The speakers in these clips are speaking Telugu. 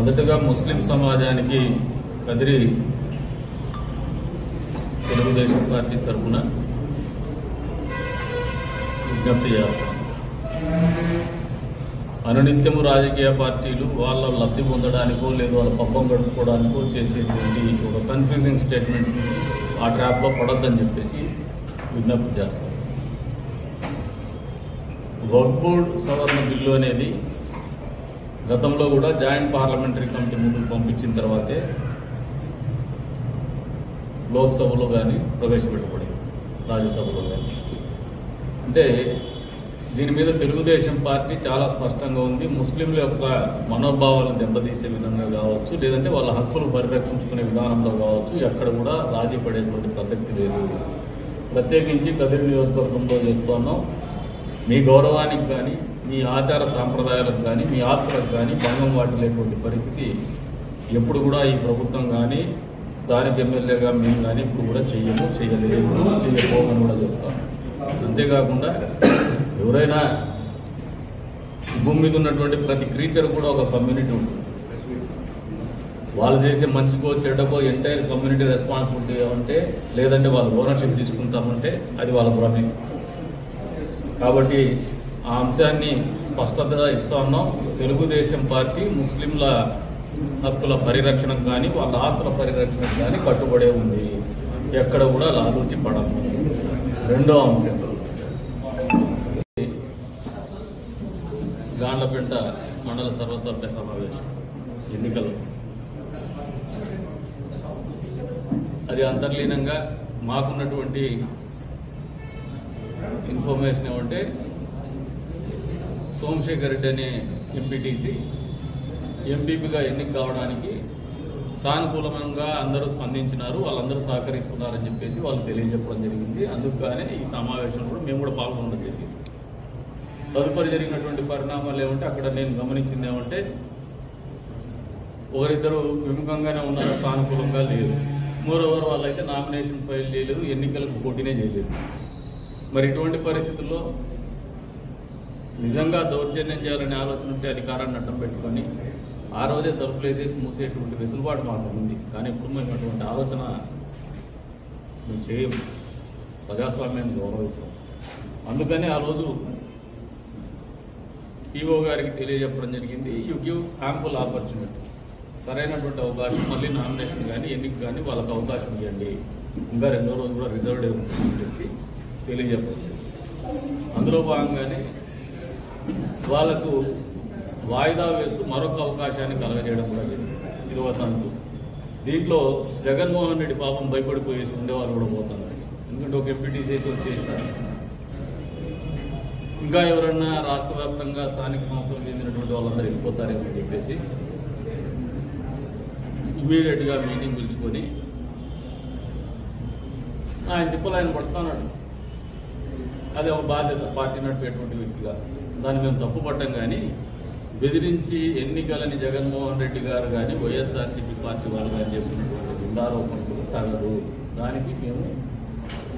మొదటగా ముస్లిం సమాజానికి కదిరి తెలుగుదేశం పార్టీ తరఫున విజ్ఞప్తి చేస్తాం. అనునిత్యము రాజకీయ పార్టీలు వాళ్ళ లబ్ధి పొందడానికో లేదా వాళ్ళ పబ్బం గడుపుకోవడానికో చేసేటువంటి ఒక కన్ఫ్యూజింగ్ స్టేట్మెంట్స్ ఆ ట్రాప్లో పడొద్దని చెప్పేసి విజ్ఞప్తి చేస్తాం. వక్ఫ్ బోర్డ్ సవరణ బిల్లు అనేది గతంలో కూడా జాయింట్ పార్లమెంటరీ కమిటీ ముందుకు పంపించిన తర్వాతే లోక్సభలో కానీ ప్రవేశపెట్టబడింది, రాజ్యసభలో కానీ. అంటే దీని మీద తెలుగుదేశం పార్టీ చాలా స్పష్టంగా ఉంది. ముస్లింల యొక్క మనోభావాలను దెబ్బతీసే విధంగా కావచ్చు, లేదంటే వాళ్ళ హక్కులు పరిరక్షించుకునే విధానంలో కావచ్చు, ఎక్కడ కూడా రాజీ పడేటువంటి ప్రసక్తి లేదు. ప్రత్యేకించి కదిరి నియోజకవర్గంలో చెప్తున్నాం, మీ గౌరవానికి కానీ, మీ ఆచార సాంప్రదాయాలకు కానీ, మీ ఆస్తులకు కానీ భంగం వాటిలేటువంటి పరిస్థితి ఎప్పుడు కూడా ఈ ప్రభుత్వం కానీ, స్థానిక ఎమ్మెల్యేగా మేము కానీ ఇప్పుడు కూడా చేయలేదు, చేయకపోమని కూడా చెప్తాం. అంతేకాకుండా ఎవరైనా భూమి మీద ఉన్నటువంటి ప్రతి క్రీచర్ కూడా ఒక కమ్యూనిటీ ఉంటుంది. వాళ్ళు చేసే మంచికో చెడ్డకో ఎంటైర్ కమ్యూనిటీ రెస్పాన్సిబిలిటీ ఉంటే, లేదంటే వాళ్ళు ఓనర్షిప్ తీసుకుంటామంటే అది వాళ్ళ భ్రమే. కాబట్టి ఆ అంశాన్ని స్పష్టతగా ఇస్తా ఉన్నాం. తెలుగుదేశం పార్టీ ముస్లింల హక్కుల పరిరక్షణకు కానీ, వాళ్ళ ఆస్తుల పరిరక్షణకు కానీ కట్టుబడే ఉంది. ఎక్కడ కూడా లాలూచి పడము. రెండో అంశం, గాండ్లపేట మండల సర్వసభ్య సమావేశం ఎన్నికలు. అది అంతర్లీనంగా మాకున్నటువంటి ఇన్ఫర్మేషన్ ఏమంటే, సోమశేఖర్ రెడ్డి అనే ఎంపీటీసీ ఎంపీపీగా ఎన్నిక కావడానికి సానుకూలంగా అందరూ స్పందించినారు, వాళ్ళందరూ సహకరిస్తున్నారని చెప్పేసి వాళ్ళు తెలియజెప్పడం జరిగింది. అందుకనే ఈ సమావేశంలో కూడా మేము కూడా పాల్గొనడం జరిగింది. తదుపరి జరిగినటువంటి పరిణామాలు ఏమంటే, అక్కడ నేను గమనించింది ఏమంటే, ఒకరిద్దరు విముఖంగానే ఉన్నారు, సానుకూలంగా లేదు. మోరోవర్ వాళ్ళైతే నామినేషన్ ఫైల్ చేయలేదు, ఎన్నికలకు పోటీనే చేయలేదు. మరి ఇటువంటి పరిస్థితుల్లో నిజంగా దౌర్జన్యం చేయాలనే ఆలోచన ఉంటే అధికారాన్ని అడ్డం పెట్టుకొని ఆ రోజే తలుపులేసేసి మూసేటువంటి వెసులుబాటు మాకు ఉంది. కానీ ఇప్పుడు మేము అటువంటి ఆలోచన మేము చేయము, ప్రజాస్వామ్యాన్ని గౌరవిస్తాం. అందుకని ఆ రోజు ఈఓ గారికి తెలియజెప్పడం జరిగింది, యూ గివ్ యాంపుల్ ఆపర్చునిటీ, సరైనటువంటి అవకాశం, మళ్ళీ నామినేషన్ కానీ ఎన్నిక కానీ వాళ్ళకు అవకాశం ఇవ్వండి, ఇంకా 2వ రోజు కూడా రిజర్వ్డ్ ఉంటుందని చెప్పి తెలియజెప్పండి. అందులో భాగంగానే వాళ్లకు వాయిదా వేస్తూ మరొక అవకాశాన్ని కలగజేయడం కూడా జరిగింది. ఇది ఒక తంతు. దీంట్లో జగన్మోహన్ రెడ్డి పాపం భయపడిపోయేసి ఉండేవాళ్ళు కూడా పోతున్నారు. ఎందుకంటే ఒక ఎంపీటీసీ అయితే వచ్చేసినారు, ఇంకా ఎవరన్నా రాష్ట్ర వ్యాప్తంగా స్థానిక సంస్థలకు చెందినటువంటి వాళ్ళందరూ వెళ్ళిపోతారేమని చెప్పేసి ఇమీడియట్ గా మీటింగ్ పిలుచుకొని ఆయన తిప్పలు ఆయన పడుతున్నాడు. అది ఒక బాధ్యత, పార్టీ నడిపేటువంటి వ్యక్తిగా దాన్ని మేము తప్పుపట్టం. కానీ బెదిరించి ఎన్నికలని జగన్మోహన్ రెడ్డి గారు కానీ, వైఎస్ఆర్సీపీ పార్టీ వాళ్ళు కానీ చేస్తున్నటువంటి నిందారోపణలు తగదు. దానికి మేము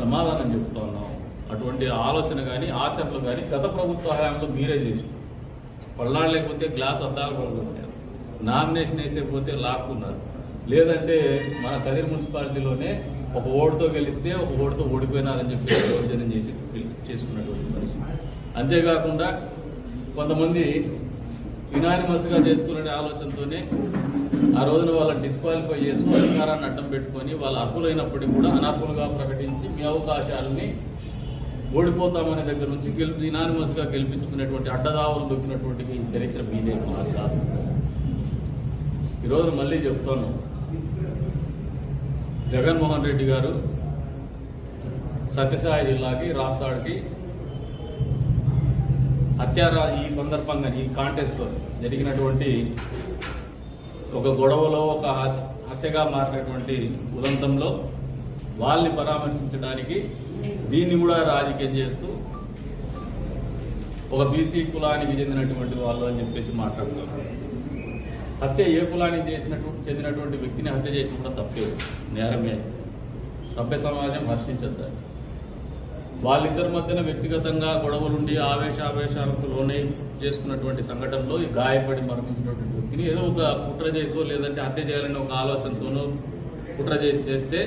సమాధానం చెప్తా ఉన్నాం. అటువంటి ఆలోచన కానీ, ఆచరణలు కానీ గత ప్రభుత్వ హయాంలో మీరే చేసి పళ్ళాడలేకపోతే గ్లాస్ అద్దాలు పడుకున్నారు, నామినేషన్ వేసేకపోతే లాక్కున్నారు, లేదంటే మన కదిరి మున్సిపాలిటీలోనే ఒక ఓటుతో గెలిస్తే ఒక ఓటుతో ఓడిపోయినారని చెప్పి దౌర్జన్యం చేసుకున్నటువంటి పరిస్థితి. అంతేకాకుండా కొంతమంది యునానిమస్ గా చేసుకునే ఆలోచనతోనే ఆ రోజున వాళ్ళని డిస్క్వాలిఫై చేస్తూ అధికారాన్ని అడ్డం పెట్టుకుని వాళ్ళ అర్హులైనప్పటికీ కూడా అనర్హులుగా ప్రకటించి మీ అవకాశాలని ఓడిపోతామనే దగ్గర నుంచి యునానిమస్ గా గెలిపించుకునేటువంటి అడ్డదావులు దొరికినటువంటి చరిత్ర మీదే కాదు. ఈరోజు మళ్ళీ చెప్తాను, జగన్మోహన్ రెడ్డి గారు సత్యసాయి జిల్లాకి రాప్తాడ్కి ఈ సందర్భంగా ఈ కాంటెస్ట్ లో జరిగినటువంటి ఒక గొడవలో ఒక హత్యగా మారినటువంటి ఉదంతంలో వాళ్ళని పరామర్శించడానికి దీన్ని కూడా రాజకీయం చేస్తూ ఒక బీసీ కులానికి చెందినటువంటి వాళ్ళు అని చెప్పేసి మాట్లాడుతున్నారు. హత్య ఏ కులానికి చెందినటువంటి వ్యక్తిని హత్య చేసిన కూడా తప్పే, నేరమే. సభ్య సమాజం హర్షించద్దు. వాళ్ళిద్దరి మధ్యన వ్యక్తిగతంగా గొడవలుండి ఆవేశాలకు లోనై చేసుకున్నటువంటి సంఘటనలో ఈ గాయపడి మరణించినటువంటి వ్యక్తిని ఏదో ఒక కుట్ర చేసో లేదంటే హత్య చేయాలని ఒక ఆలోచనతోనో కుట్ర చేస్తే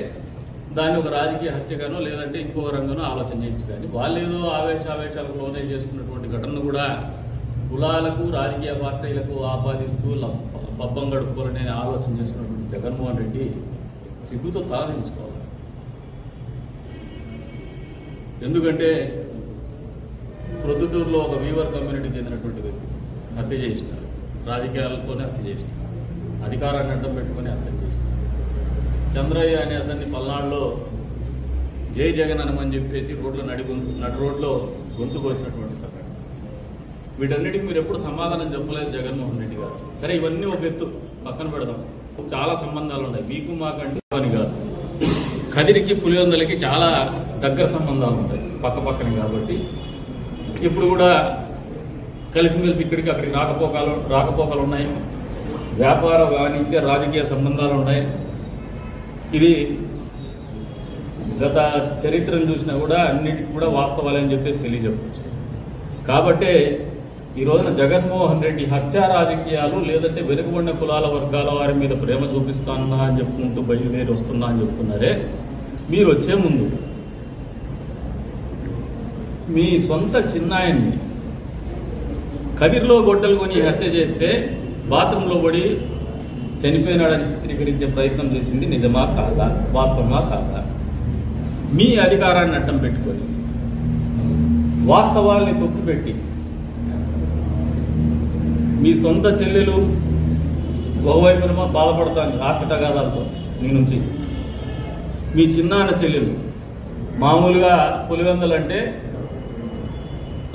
దాన్ని ఒక రాజకీయ హత్యగానో లేదంటే ఇంకో రంగానో ఆలోచన చేయొచ్చు. కానీ వాళ్ళు ఏదో ఆవేశాలకు లోనే చేసుకున్నటువంటి ఘటనను కూడా కులాలకు రాజకీయ పార్టీలకు ఆపాదిస్తూ పబ్బం గడుపుకోవాలనే ఆలోచన చేస్తున్నటువంటి జగన్మోహన్ రెడ్డి సిగ్గుతో తలదించుకోవాలి. ఎందుకంటే ప్రొద్దుటూరులో ఒక వీవర్ కమ్యూనిటీకి చెందినటువంటి వ్యక్తి హత్య చేసినారు. రాజకీయాలతోనే హత్య చేసినారు, అధికారాన్ని అడ్డం పెట్టుకుని హత్య చేసినారు. చంద్రయ్య అనే అతన్ని పల్నాడులో జై జగన్ అనమని చెప్పేసి నడు రోడ్లో గొంతు కోసినటువంటి సంఘటన. వీటన్నిటికీ మీరు ఎప్పుడు సమాధానం చెప్పలేదు జగన్మోహన్ రెడ్డి గారు. సరే, ఇవన్నీ ఒక ఎత్తు పక్కన పెడదాం. చాలా సంబంధాలు ఉన్నాయి మీకు మాకంటే పని కాదు. కదిరికి పులివెందులకి చాలా దగ్గర సంబంధాలు ఉంటాయి పక్కనే కాబట్టి ఇప్పుడు కూడా కలిసిమెలిసి ఇక్కడికి అక్కడికి రాకపోకలు ఉన్నాయి. వ్యాపార వాణిజ్య రాజకీయ సంబంధాలు ఉన్నాయి. ఇది గత చరిత్రను చూసినా కూడా అన్నిటికీ కూడా వాస్తవాలని చెప్పేసి తెలియజెప్పచ్చు. కాబట్టే ఈ రోజున జగన్మోహన్ రెడ్డి హత్యా రాజకీయాలు లేదంటే వెనుకబడిన కులాల వర్గాల వారి మీద ప్రేమ చూపిస్తానా అని చెప్పుకుంటూ బయలుదేరి వస్తున్నా అని చెప్తున్నారే. మీరు వచ్చే ముందు మీ సొంత చిన్నాయన్ని కదిరిలో గొడ్డలు కొని హత్య చేస్తే బాత్రూంలో పడి చనిపోయినాడని చిత్రీకరించే ప్రయత్నం చేసింది నిజమా కాదా, వాస్తవమా కాదా? మీ అధికారాన్ని అడ్డం పెట్టుకొని వాస్తవాల్ని తొక్కిపెట్టి మీ సొంత చెల్లెలు ఒకవైపున బాధపడతాను ఆస్తి తగాదాలతో మీ నుంచి. మీ చిన్నాన్న చెల్లెలు మామూలుగా పులివెందులంటే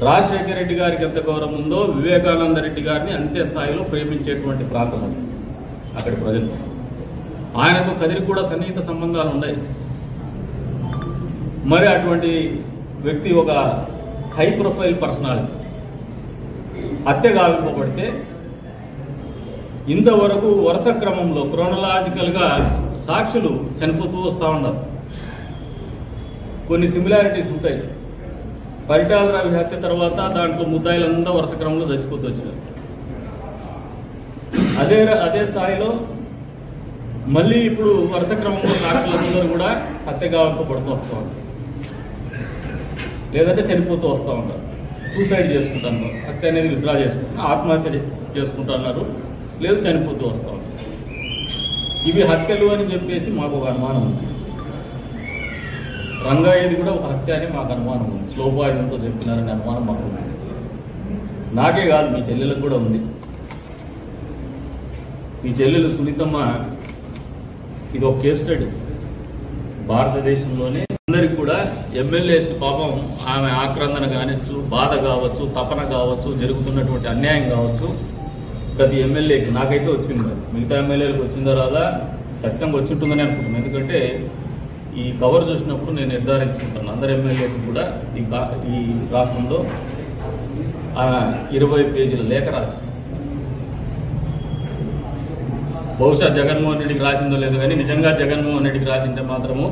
రాజశేఖర రెడ్డి గారికి ఎంత గౌరవం ఉందో వివేకానంద రెడ్డి గారిని అంతే స్థాయిలో ప్రేమించేటువంటి ప్రాంతం అది. అక్కడి ప్రజలు ఆయనతో కదిరికి కూడా సన్నిహిత సంబంధాలు ఉన్నాయి. మరి అటువంటి వ్యక్తి ఒక హై ప్రొఫైల్ పర్సనాలిటీ హత్య గావింపబడితే ఇంతవరకు వరుస క్రమంలో క్రోనలాజికల్ గా సాక్షులు చనిపోతూ వస్తూ ఉన్నారు. కొన్ని సిమిలారిటీస్ ఉంటాయి. పరిటాల రవి హత్య తర్వాత దాంట్లో ముద్దాయిలంతా వరుస క్రమంలో చచ్చిపోతూ వచ్చారు. అదే స్థాయిలో మళ్ళీ ఇప్పుడు వరుస క్రమంలో సాక్షులందరూ కూడా హత్య గావింపబడుతూ వస్తూ ఉంటారు, లేదంటే చనిపోతూ వస్తూ ఉంటారు. సూసైడ్ చేసుకుంటాను, హత్య అనేది విత్డ్రా చేసుకుంటున్నారు, ఆత్మహత్య చేసుకుంటున్నారు, లేదు చనిపోతూ వస్తూ ఉంటారు. ఇవి హత్యలు అని చెప్పేసి మాకు ఒక అనుమానం ఉంది. రంగాయది కూడా ఒక హత్య అని మాకు అనుమానం ఉంది. స్లో పాయిజన్తో చెప్పినారనే అనుమానం మాకు ఉంది. నాకే కాదు, మీ చెల్లెలకు కూడా ఉంది. మీ చెల్లెలు సునీతమ్మ ఇది ఒక కేస్ స్టడీ. భారతదేశంలోనే అందరికి కూడా ఎమ్మెల్యేస్ పాపం ఆమె ఆక్రందన కావచ్చు, బాధ కావచ్చు, తపన కావచ్చు, జరుగుతున్నటువంటి అన్యాయం కావచ్చు ప్రతి ఎమ్మెల్యేకి నాకైతే వచ్చింది. మిగతా ఎమ్మెల్యేలకు వచ్చిందో రాదా ఖచ్చితంగా వచ్చి ఉంటుందని అనుకుంటున్నాను. ఎందుకంటే ఈ కవర్ చూసినప్పుడు నేను నిర్ధారించుకుంటాను అందరు ఎమ్మెల్యేస్ కూడా ఈ రాష్ట్రంలో 20 పేజీల లేఖ రాసి, బహుశా జగన్మోహన్ రెడ్డికి రాసిందో లేదో కానీ నిజంగా జగన్మోహన్ రెడ్డికి రాసింటే మాత్రము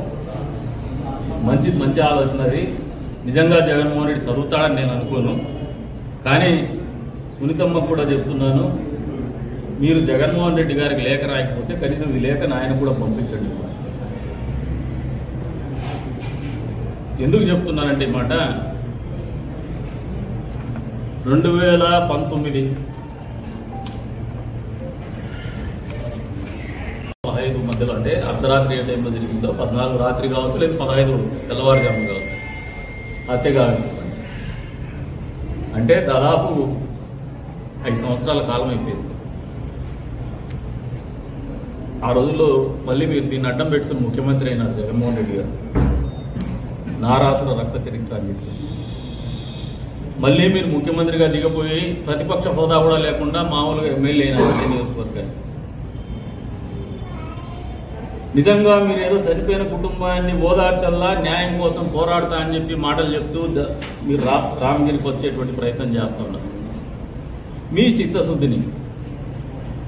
మంచి ఆలోచన. అది నిజంగా జగన్మోహన్ రెడ్డి చదువుతాడని నేను అనుకోను. కానీ సునీతమ్మకు కూడా చెప్తున్నాను, మీరు జగన్మోహన్ రెడ్డి గారికి లేఖ రాయకపోతే కనీసం ఈ లేఖను ఆయన కూడా పంపించండి. ఎందుకు చెప్తున్నానంటే ఈ మాట, 2019 15 మధ్యలో, అంటే అర్ధరాత్రి ఏ టైంలో జరిగిందో 14 రాత్రి కావచ్చు, లేదు 15 తెల్లవారుజాము కావచ్చు, హత్య కావచ్చు. అంటే దాదాపు 5 సంవత్సరాల కాలం అయిపోయింది. ఆ రోజుల్లో మళ్ళీ మీరు దీన్ని అడ్డం పెట్టుకుని ముఖ్యమంత్రి అయినారు జగన్మోహన్ రెడ్డి గారు. నారాసుర రక్త చరిత్ర అని చెప్పి మళ్ళీ మీరు ముఖ్యమంత్రిగా దిగపోయి ప్రతిపక్ష హోదా కూడా లేకుండా మామూలుగా ఎమ్మెల్యే అయినారు నియోజకవర్గాన్ని. నిజంగా మీరు ఏదో చనిపోయిన కుటుంబాన్ని ఓదార్చల్లా, న్యాయం కోసం పోరాడతా అని చెప్పి మాటలు చెప్తూ మీరు రామగిరికి వచ్చేటువంటి ప్రయత్నం చేస్తూ ఉన్నారు. మీ చిత్తశుద్ధిని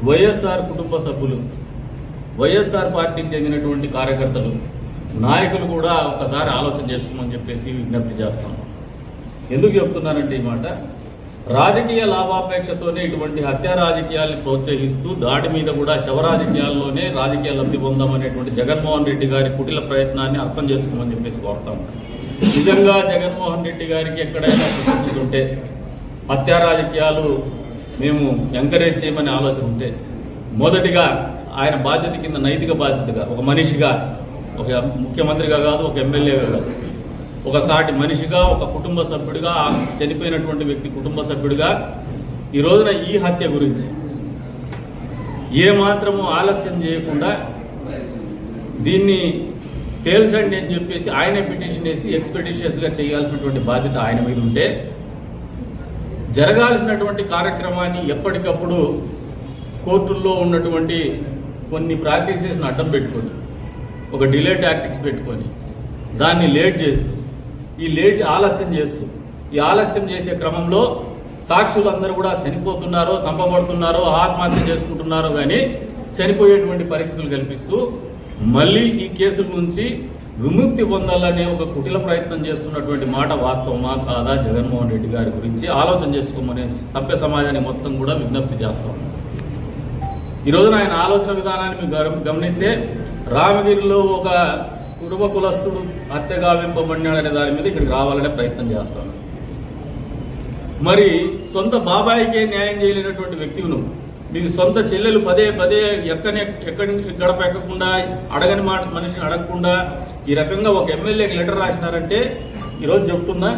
వైఎస్ఆర్ కుటుంబ సభ్యులు, వైఎస్ఆర్ పార్టీకి చెందినటువంటి కార్యకర్తలు, నాయకులు కూడా ఒకసారి ఆలోచన చేసుకోమని చెప్పేసి విజ్ఞప్తి చేస్తాం. ఎందుకు చెప్తున్నానంటే ఈ మాట, రాజకీయ లాభాపేక్షతోనే ఇటువంటి హత్యా రాజకీయాల్ని ప్రోత్సహిస్తూ దాడి మీద కూడా శవ రాజకీయాల్లోనే రాజకీయ లబ్ధి పొందామనేటువంటి జగన్మోహన్ రెడ్డి గారి కుటిల ప్రయత్నాన్ని అర్థం చేసుకోమని చెప్పేసి కోరుతాం. నిజంగా జగన్మోహన్ రెడ్డి గారికి ఎక్కడైనా ప్రశంసలు ఉంటే, హత్యా రాజకీయాలు మేము ఎంకరేజ్ చేయమని ఆలోచన ఉంటే, మొదటిగా ఆయన బాధ్యత కింద నైతిక బాధ్యతగా ఒక మనిషిగా, ఒక ముఖ్యమంత్రిగా కాదు, ఒక ఎమ్మెల్యేగా కాదు, ఒక సాటి మనిషిగా, ఒక కుటుంబ సభ్యుడిగా, చనిపోయినటువంటి వ్యక్తి కుటుంబ సభ్యుడిగా ఈ రోజున ఈ హత్య గురించి ఏమాత్రము ఆలస్యం చేయకుండా దీన్ని తేల్చండి అని చెప్పేసి ఆయనే పిటిషన్ వేసి ఎక్స్పెడిషియస్ గా చేయాల్సినటువంటి బాధ్యత ఆయన మీద ఉంటే, జరగాల్సినటువంటి కార్యక్రమాన్ని ఎప్పటికప్పుడు కోర్టుల్లో ఉన్నటువంటి కొన్ని ప్రాక్టీసెస్ను అడ్డం పెట్టుకొని, ఒక డిలే టాక్టిక్స్ పెట్టుకొని దాన్ని లేట్ చేస్తూ, ఈ ఆలస్యం చేసే క్రమంలో సాక్షులందరూ కూడా చనిపోతున్నారో, చంపబడుతున్నారో, ఆత్మహత్య చేసుకుంటున్నారో కానీ చనిపోయేటువంటి పరిస్థితులు కల్పిస్తూ మళ్లీ ఈ కేసుల నుంచి విముక్తి పొందాలనే ఒక కుటిల ప్రయత్నం చేస్తున్నటువంటి మాట వాస్తవమా కాదా జగన్మోహన్ రెడ్డి గారి గురించి ఆలోచన చేసుకోమని సభ్య సమాజానికి మొత్తం కూడా విజ్ఞప్తి చేస్తాం. ఈ రోజున ఆయన ఆలోచన విధానాన్ని గమనిస్తే, రామగిరిలో ఒక కుటుంబ కులస్తుడు హత్య గావింపబడినాడనే దాని మీద ఇక్కడికి రావాలనే ప్రయత్నం చేస్తాను. మరి సొంత బాబాయికే న్యాయం చేయలేనటువంటి వ్యక్తివి నువ్వు, నీకు సొంత చెల్లెలు పదే పదే ఎక్కడి గడప ఎక్కకుండా, అడగని మనిషిని అడగకుండా ఈ రకంగా ఒక ఎమ్మెల్యేకి లెటర్ రాసినారంటే, ఈరోజు చెప్తున్నా,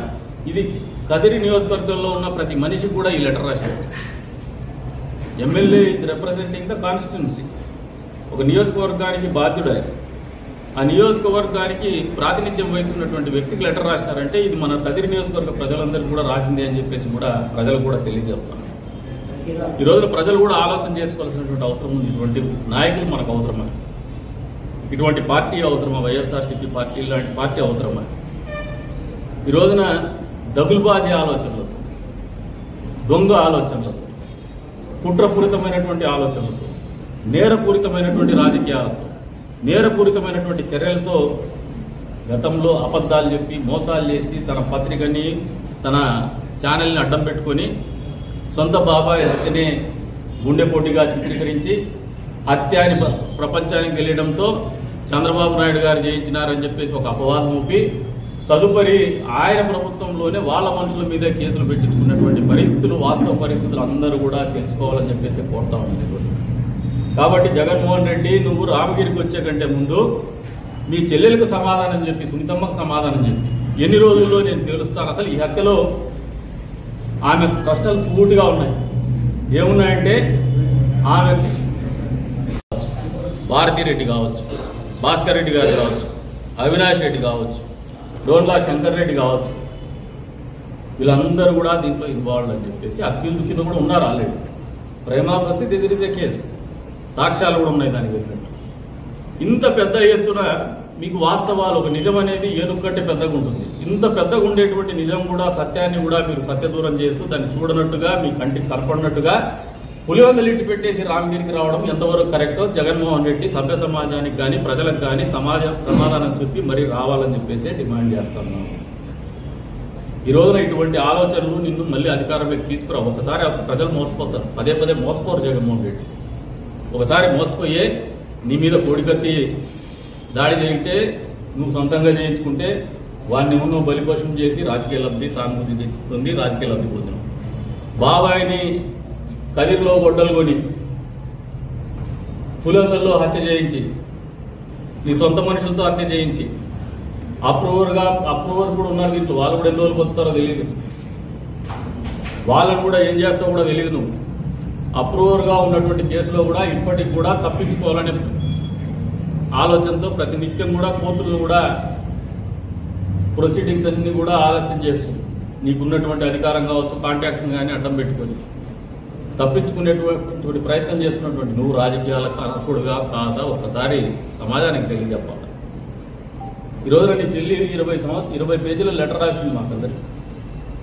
ఇది కదిరి నియోజకవర్గంలో ఉన్న ప్రతి మనిషి కూడా ఈ లెటర్ రాసినారు. MLA is representing the constituency. ఒక నియోజకవర్గానికి బాధ్యుడు. ఆ నియోజకవర్గానికి ప్రాతినిధ్యం వహిస్తున్నటువంటి వ్యక్తికి లెటర్ రాసినారంటే ఇది మన కదిరి నియోజకవర్గ ప్రజలందరికీ కూడా రాసింది అని చెప్పేసి కూడా ప్రజలు కూడా తెలియజేస్తాను. ఈ రోజున ప్రజలు కూడా ఆలోచన చేసుకోవాల్సినటువంటి అవసరం ఉంది. ఇటువంటి నాయకులు మనకు అవసరమా? ఇటువంటి పార్టీ అవసరమా? వైఎస్ఆర్సీపీ పార్టీ లాంటి పార్టీ అవసరమా? ఈ రోజున దగులుబాజీ ఆలోచనలతో, దొంగ ఆలోచనలతో, కుట్రపూరితమైనటువంటి ఆలోచనలతో, నేరపూరితమైనటువంటి రాజకీయాలతో, నేరపూరితమైనటువంటి చర్యలతో గతంలో అబద్దాలు చెప్పి మోసాలు చేసి తన పత్రికని, తన ఛానల్ని అడ్డం పెట్టుకుని సొంత బాబాయ్ హత్యనే గుండెపోటుగా చిత్రీకరించి హత్యాని ప్రపంచానికి తెలియడంతో చంద్రబాబు నాయుడు గారు చేయించినారని చెప్పేసి ఒక అపవాదం ఊపి తదుపరి ఆయన ప్రభుత్వంలోనే వాళ్ళ మనుషుల మీద కేసులు పెట్టించుకున్నటువంటి పరిస్థితులు, వాస్తవ పరిస్థితులు అందరూ కూడా తెలుసుకోవాలని చెప్పేసి కోరుతా ఉంది. కాబట్టి జగన్మోహన్ రెడ్డి, నువ్వు రామగిరికి వచ్చే కంటే ముందు మీ చెల్లెలకు సమాధానం చెప్పి, సునీతమ్మకు సమాధానం చెప్పి, ఎన్ని రోజుల్లో నేను తెలుస్తాను. అసలు ఈ హత్యలో ఆమె ప్రశ్నలు సూటిగా ఉన్నాయి. ఏమున్నాయంటే, ఆమె భారతిరెడ్డి కావచ్చు, భాస్కర్ రెడ్డి గారు కావచ్చు, అవినాష్ రెడ్డి కావచ్చు, డోన్లా శంకర్ రెడ్డి కావచ్చు, వీళ్ళందరూ కూడా దీంట్లో ఇన్వాల్వ్ అని చెప్పేసి అక్యూజ్ కింద కూడా ఉన్నారు ఆల్రెడీ. ప్రేమా ప్రసిద్ధి తెలిసే కేసు, సాక్ష్యాలు కూడా ఉన్నాయి దానికి. ఇంత పెద్ద ఎత్తున మీకు వాస్తవాలు, ఒక నిజం అనేది ఏనుకంటే పెద్దగా ఉంటుంది. ఇంత పెద్దగా ఉండేటువంటి నిజం కూడా, సత్యాన్ని కూడా మీరు సత్యదూరం చేస్తూ దాన్ని చూడనట్టుగా, మీ కంటికి కనపడినట్టుగా పులివందలిట్టి పెట్టేసి రామగిరికి రావడం ఎంతవరకు కరెక్టో జగన్మోహన్ రెడ్డి సభ్య సమాజానికి కానీ ప్రజలకు కానీ సమాధానం చెప్పి మరీ రావాలని చెప్పేసి డిమాండ్ చేస్తాను. ఈ రోజున ఇటువంటి ఆలోచనలు నిన్ను మళ్ళీ అధికారంలోకి తీసుకురావు. ఒకసారి ప్రజలు మోసపోతారు, పదే పదే మోసపోరు జగన్మోహన్ రెడ్డి. ఒకసారి మోసపోయే నీ మీద కోడికత్తి దాడి జరిగితే నువ్వు సొంతంగా చేయించుకుంటే వాడిని నువ్వు బలిపోషం చేసి రాజకీయ లబ్ధి, సానుభూతి పొంది రాజకీయ లబ్ధి పొందినావు. బాబాయిని కదిరిలో గొడ్డలు కొని పులందల్లో హత్య చేయించి, నీ సొంత మనుషులతో హత్య చేయించి, అప్రూవర్స్ కూడా ఉన్నారు దీంట్లో. వాళ్ళు కూడా ఎన్ని రోజులు పొందుతారో తెలియదు, వాళ్ళని కూడా ఏం చేస్తావో కూడా తెలియదు. నువ్వు అప్రూవర్గా ఉన్నటువంటి కేసులో కూడా ఇప్పటికి కూడా తప్పించుకోవాలనే ఆలోచనతో ప్రతినిత్యం కూడా కోర్టులు కూడా ప్రొసీడింగ్స్ అన్ని కూడా ఆలస్యం చేస్తుంది. నీకున్నటువంటి అధికారం కావచ్చు, కాంటాక్ట్స్ కానీ అడ్డం పెట్టుకొని తప్పించుకునేటువంటి ప్రయత్నం చేస్తున్నటువంటి నువ్వు రాజకీయాల కారకుడుగా కాదా ఒక్కసారి సమాజానికి తెలియజెప్పాలి. ఈ రోజున నీ చెల్లి 20 పేజీల లెటర్ రాసింది మాకందరికి.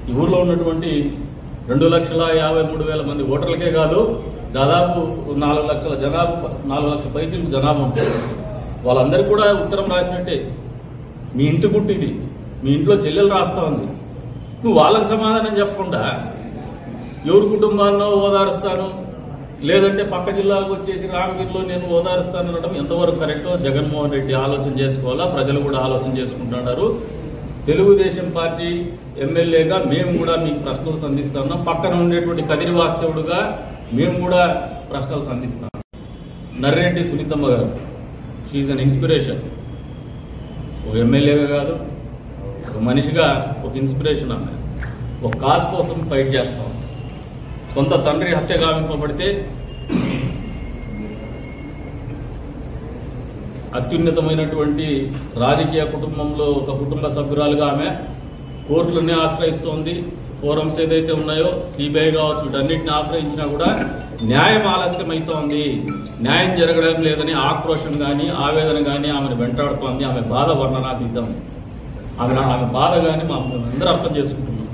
ఈ ఊర్లో ఉన్నటువంటి 2,53,000 మంది ఓటర్లకే కాదు, దాదాపు 4 లక్షల జనాభా, 4 లక్షల పైచీలకు జనాభా ఉంటుంది. వాళ్ళందరికీ కూడా ఉత్తరం రాసినట్టే. మీ ఇంటి గుట్టిది, మీ ఇంట్లో చెల్లెలు రాస్తా ఉంది. నువ్వు వాళ్ళకి సమాధానం చెప్పకుండా ఎవరి కుటుంబాల్లో ఓదారుస్తాను, లేదంటే పక్క జిల్లాలకు వచ్చేసి రామగిరిలో నేను ఓదారుస్తాను అనడం ఎంతవరకు కరెక్టో జగన్మోహన్ రెడ్డి ఆలోచన చేసుకోవాలా, ప్రజలు కూడా ఆలోచన చేసుకుంటున్నారు. తెలుగుదేశం పార్టీ ఎమ్మెల్యేగా మేము కూడా మీకు ప్రశ్నలు సంధిస్తున్నాం, పక్కన ఉండేటువంటి కదిరి వాస్తవుడుగా మేము కూడా ప్రశ్నలు సంధిస్తాం. నర్రెడ్డి సునీతమ్మ గారు, షీఈ్ అన్ ఇన్స్పిరేషన్. ఒక ఎమ్మెల్యేగా కాదు, ఒక మనిషిగా ఒక ఇన్స్పిరేషన్. ఆమె ఒక కాజ్ కోసం ఫైట్ చేస్తాం. సొంత తండ్రి హత్య గావింపబడితే అత్యున్నతమైనటువంటి రాజకీయ కుటుంబంలో ఒక కుటుంబ సభ్యురాలుగా ఆమె కోర్టులన్నీ ఆశ్రయిస్తోంది. ఫోరమ్స్ ఏదైతే ఉన్నాయో సిబిఐ కావచ్చు, వీటన్నిటిని ఆశ్రయించినా కూడా న్యాయం ఆలస్యమైతోంది, న్యాయం జరగడం లేదని ఆక్రోశం గాని ఆవేదన గాని ఆమెను వెంటాడుతోంది. ఆమె బాధ వర్ణనాతీతం. ఆమె బాధ గాని అందరూ అర్థం చేసుకుంటున్నాం.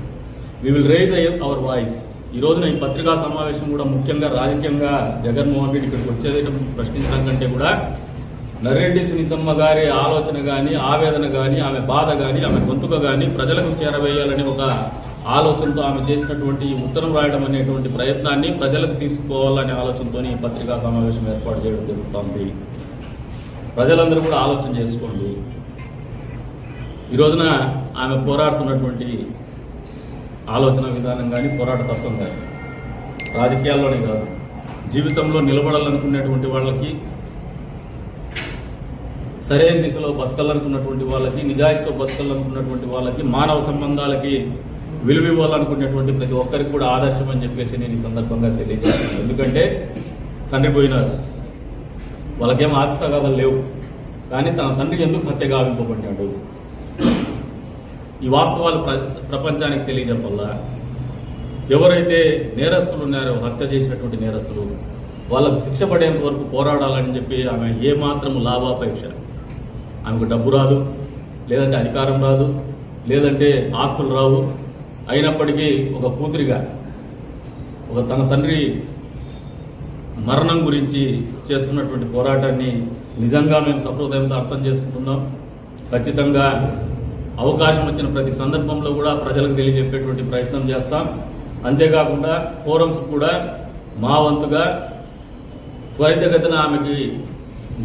We will raise our voice. ఈ రోజున ఈ పత్రికా సమావేశం కూడా ముఖ్యంగా రాజకీయంగా జగన్మోహన్ రెడ్డి ఇక్కడికి వచ్చేది ప్రశ్నించడం కంటే కూడా నర్రెడ్డి సునీతమ్మ గారి ఆలోచన గాని ఆవేదన గాని ఆమె బాధ గాని ఆమె గొంతుక గాని ప్రజలకు చేరవేయాలని ఒక ఆలోచనతో ఆమె చేసినటువంటి ఉత్తరం రాయడం అనేటువంటి ప్రయత్నాన్ని ప్రజలకు తీసుకోవాలనే ఆలోచనతో ఈ పత్రికా సమావేశం ఏర్పాటు చేయడం జరుగుతోంది. ప్రజలందరూ కూడా ఆలోచన చేసుకోండి. ఈ రోజున ఆమె పోరాడుతున్నటువంటి ఆలోచన విధానం కానీ పోరాట తత్వం కానీ రాజకీయాల్లోనే కాదు, జీవితంలో నిలబడాలనుకునేటువంటి వాళ్ళకి, సరైన దిశలో బతకాలనుకున్నటువంటి వాళ్ళకి, నిజాయితీతో బతకాలనుకున్నటువంటి వాళ్ళకి, మానవ సంబంధాలకి విలువ ఇవ్వాలనుకునేటువంటి ప్రతి ఒక్కరికి కూడా ఆదర్శం అని చెప్పేసి నేను ఈ సందర్భంగా తెలియజేస్తాను. ఎందుకంటే తండ్రి పోయినారు, వాళ్ళకేం ఆస్తి తగాదాలు లేవు, కానీ తన తండ్రి ఎందుకు హత్య గావింపబడ్డాడు, ఈ వాస్తవాలు ప్రపంచానికి తెలియజెప్పాలా. ఎవరైతే నేరస్తులు ఉన్నారో, హత్య చేసినటువంటి నేరస్తులు, వాళ్ళకు శిక్ష పడేంత వరకు పోరాడాలని చెప్పి ఆమె ఏమాత్రము లాభాపేక్ష. ఆమెకు డబ్బు రాదు, లేదంటే అధికారం రాదు, లేదంటే ఆస్తులు రావు. అయినప్పటికీ ఒక కూతురిగా ఒక తన తండ్రి మరణం గురించి చేస్తున్నటువంటి పోరాటాన్ని నిజంగా మేము సహృదయంతో అర్థం చేసుకుంటున్నాం. ఖచ్చితంగా అవకాశం వచ్చిన ప్రతి సందర్భంలో కూడా ప్రజలకు తెలియజెప్పేటువంటి ప్రయత్నం చేస్తాం. అంతేకాకుండా ఫోరమ్స్ కూడా మా వంతుగా త్వరితగతిన ఆమెకి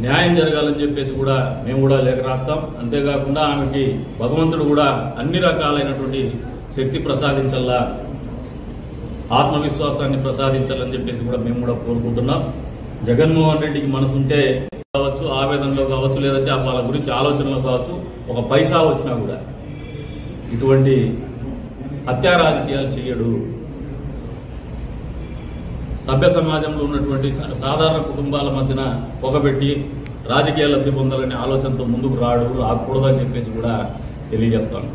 న్యాయం జరగాలని చెప్పేసి కూడా మేము కూడా లేఖ రాస్తాం. అంతేకాకుండా ఆమెకి భగవంతుడు కూడా అన్ని రకాలైనటువంటి శక్తి ప్రసాదించాలా, ఆత్మవిశ్వాసాన్ని ప్రసాదించాలని చెప్పేసి కూడా మేము కూడా కోరుకుంటున్నాం. జగన్మోహన్ రెడ్డికి మనసుంటే కావచ్చు, ఆవేదనలో కావచ్చు, లేదంటే వాళ్ళ గురించి ఆలోచనలో కావచ్చు, ఒక పైసా వచ్చినా కూడా ఇటువంటి హత్యా రాజకీయాలు చేయడు. సభ్య సమాజంలో ఉన్నటువంటి సాధారణ కుటుంబాల మధ్యన పొగబెట్టి రాజకీయ లబ్ధి పొందాలనే ఆలోచనతో ముందుకు రాకూడదని చెప్పేసి కూడా తెలియజెప్తాను.